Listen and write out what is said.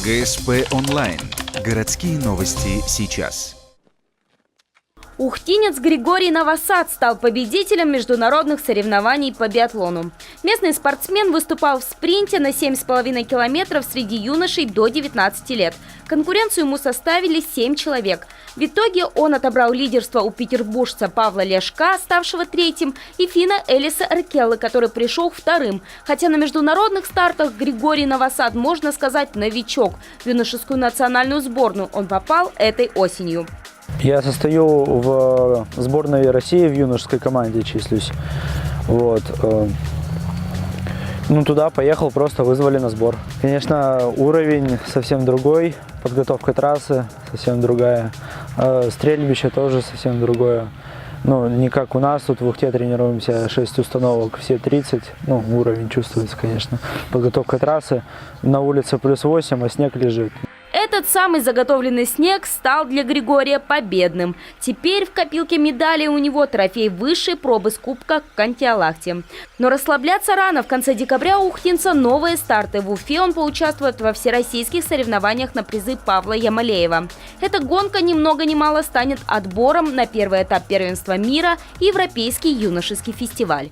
ГСП онлайн. Городские новости сейчас. Ухтинец Григорий Новосад стал победителем международных соревнований по биатлону. Местный спортсмен выступал в спринте на 7,5 километров среди юношей до 19 лет. Конкуренцию ему составили 7 человек. В итоге он отобрал лидерство у петербуржца Павла Ляшка, ставшего третьим, и финна Элиса Эркеллы, который пришел вторым. Хотя на международных стартах Григорий Новосад, можно сказать, новичок. В юношескую национальную сборную он попал этой осенью. Я состою в сборной России, в юношеской команде числюсь. Вот. Туда поехал, просто вызвали на сбор. Конечно, уровень совсем другой, подготовка трассы совсем другая, стрельбище тоже совсем другое. Не как у нас, тут в Ухте тренируемся 6 установок, все 30, уровень чувствуется, конечно. Подготовка трассы, на улице плюс 8, а снег лежит. Этот самый заготовленный снег стал для Григория победным. Теперь в копилке медалей у него трофей высшей пробы с кубка Кантиалахте. Но расслабляться рано. В конце декабря у ухтинца новые старты. В Уфе он поучаствует во всероссийских соревнованиях на призы Павла Ямалеева. Эта гонка ни много ни мало станет отбором на первый этап первенства мира – Европейский юношеский фестиваль.